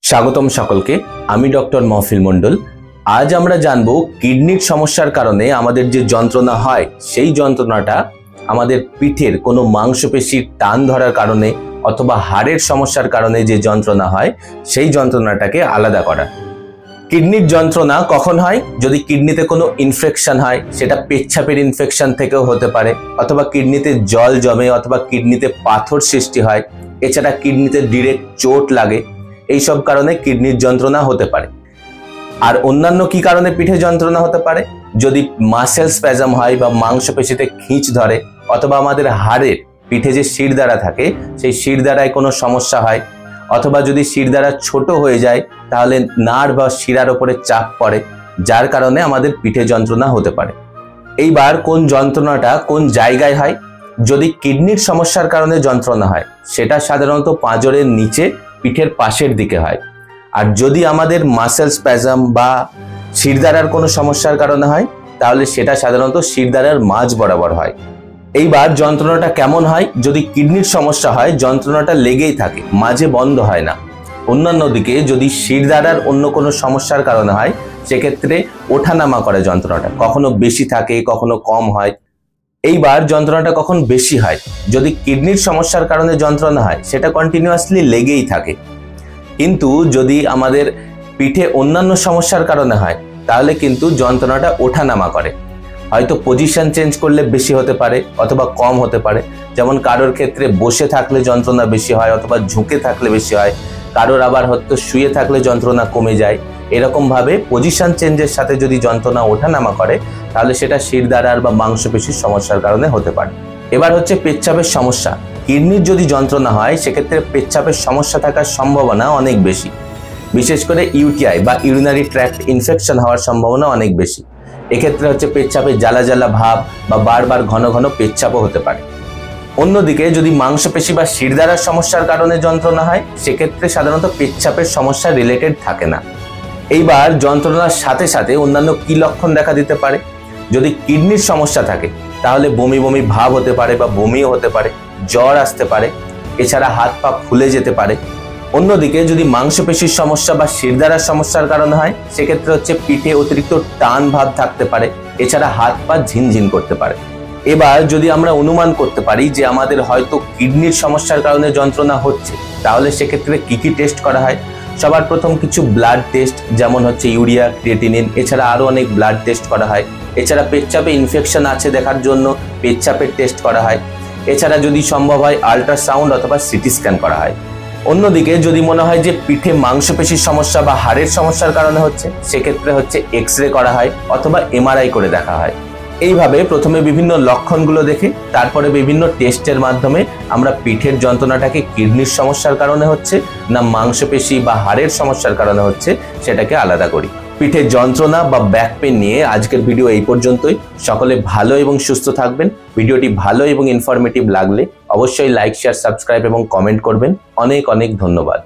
স্বাগতম সকলকে। আমি ডক্টর মহফিল মণ্ডল। আজ আমরা জানব কিডনির সমস্যার কারণে আমাদের যে যন্ত্রণা হয় সেই যন্ত্রণাটা আমাদের পিঠের কোনো মাংসপেশির টান ধরার কারণে অথবা হাড়ের সমস্যার কারণে যে যন্ত্রণা হয় সেই যন্ত্রণাটাকে আলাদা করা। কিডনির যন্ত্রণা কখন হয়? যদি কিডনিতে কোনো ইনফেকশন হয়, সেটা পেচ্ছাপের ইনফেকশন থেকেও হতে পারে, অথবা কিডনিতে জল জমে অথবা কিডনিতে পাথর সৃষ্টি হয়, এছাড়া কিডনিতে ডিরেক্ট চোট লাগে, এইসব কারণে কিডনির যন্ত্রণা হতে পারে। আর অন্যান্য কি কারণে পিঠে যন্ত্রণা হতে পারে? যদি মাসেল স্প্যাজম হয় বা মাংসপেশিতে খিঁচ ধরে, অথবা আমাদের হাড়ের পিঠে যে শিরদাঁড়া থাকে সেই শিরদাঁড়ায় কোনো সমস্যা হয়, অথবা যদি শিরদাঁড়া ছোট হয়ে যায় তাহলে নার্ভ বা শিরার উপরে চাপ পড়ে, যার কারণে আমাদের পিঠে যন্ত্রণা হতে পারে। এইবার কোন যন্ত্রণাটা কোন জায়গায় হয়? যদি কিডনির সমস্যার কারণে যন্ত্রণা হয় সেটা সাধারণত পাঁজরের নিচে পিঠের পাশের দিকে হয়। আর যদি আমাদের মাসেল স্প্যাজম বা শিরদাঁড়ার কোনো সমস্যার কারণে হয় তাহলে সেটা সাধারণত শিরদাঁড়ার মাঝ বরাবর হয়। এইবার যন্ত্রণাটা কেমন হয়? যদি কিডনির সমস্যা হয় যন্ত্রণাটা লেগেই থাকে, মাঝে বন্ধ হয় না। অন্যান্য দিকে যদি শিরদাঁড়ার অন্য কোনো সমস্যার কারণে হয় সেক্ষেত্রে ওঠানামা করে যন্ত্রণাটা, কখনো বেশি থাকে কখনো কম হয়। এইবার যন্ত্রণাটা কখন বেশি হয়? যদি কিডনির সমস্যার কারণে যন্ত্রণা হয় সেটা কন্টিনিউয়াসলি লেগেই থাকে। কিন্তু যদি আমাদের পিঠে অন্যান্য সমস্যার কারণে হয় তাহলে কিন্তু যন্ত্রণাটা ওঠানামা করে। হয়তো পজিশন চেঞ্জ করলে বেশি হতে পারে অথবা কম হতে পারে। যেমন কারোর ক্ষেত্রে বসে থাকলে যন্ত্রণা বেশি হয় অথবা ঝুঁকে থাকলে বেশি হয়, কারোর আবার হয়তো শুয়ে থাকলে যন্ত্রণা কমে যায়। এরকম ভাবে পজিশন চেঞ্জের সাথে যদি যন্ত্রণা ওঠানামা করে তাহলে সেটা শিরদাঁড়ার বা মাংসপেশির সমস্যার কারণে হতে পারে। এবার হচ্ছে পেচ্ছাপের সমস্যা। কিডনির যদি যন্ত্রণা হয় সেক্ষেত্রে পেচ্ছাপের সমস্যা থাকার সম্ভাবনা অনেক বেশি। বিশেষ করে ইউটিআই বা ইউরিনারি ট্র্যাক্ট ইনফেকশন হওয়ার সম্ভাবনা অনেক বেশি। এক্ষেত্রে হচ্ছে পেচ্ছাপে জ্বালা জ্বালা ভাব বা বারবার ঘন ঘন পেচ্ছাপও হতে পারে। অন্যদিকে যদি মাংসপেশি বা শিরদাঁড়ার সমস্যার কারণে যন্ত্রণা হয় সেক্ষেত্রে সাধারণত পেচ্ছাপের সমস্যা রিলেটেড থাকে না। এইবার যন্ত্রণার সাথে সাথে অন্যান্য কি লক্ষণ দেখা দিতে পারে? যদি কিডনির সমস্যা থাকে তাহলে বমি বমি ভাব হতে পারে বা বমিও হতে পারে, জ্বর আসতে পারে, এছাড়া হাত পা ফুলে যেতে পারে। অন্যদিকে যদি মাংসপেশির সমস্যা বা শিরদাঁড়ার সমস্যার কারণে হয় সেক্ষেত্রে হচ্ছে পিঠে অতিরিক্ত টান ভাব থাকতে পারে, এছাড়া হাত পা ঝিনঝিন করতে পারে। এবার যদি আমরা অনুমান করতে পারি যে আমাদের হয়তো কিডনির সমস্যার কারণে যন্ত্রণা হচ্ছে তাহলে সেক্ষেত্রে কি কি টেস্ট করা হয়? সবার প্রথম কিছু ব্লাড টেস্ট, যেমন হচ্ছে ইউরিয়া, ক্রিয়েটিনিন, এছাড়া আরো অনেক ব্লাড টেস্ট করা হয়। এছাড়া পেচ্ছাপে ইনফেকশন আছে দেখার জন্য পেচ্ছাপের টেস্ট করা হয়। এছাড়া যদি সম্ভব হয় আল্ট্রাসাউন্ড অথবা সিটি স্ক্যান করা হয়। অন্যদিকে যদি মনে হয় যে পিঠে মাংসপেশির সমস্যা বা হাড়ের সমস্যার কারণে হচ্ছে সেক্ষেত্রে হচ্ছে এক্স-রে করা হয় অথবা এমআরআই করে দেখা হয়। এইভাবে প্রথমে বিভিন্ন লক্ষণগুলো দেখে তারপরে বিভিন্ন টেস্টের মাধ্যমে আমরা পিঠের যন্ত্রণাটাকে কিডনির সমস্যার কারণে হচ্ছে না মাংসপেশি বা হাড়ের সমস্যার কারণে হচ্ছে সেটাকে আলাদা করি। পিঠের যন্ত্রণা বা ব্যাক পেন নিয়ে আজকের ভিডিও এই পর্যন্তই। সকলে ভালো এবং সুস্থ থাকবেন। ভিডিওটি ভালো এবং ইনফরমেটিভ লাগলে অবশ্যই লাইক, শেয়ার, সাবস্ক্রাইব এবং কমেন্ট করবেন। অনেক অনেক ধন্যবাদ।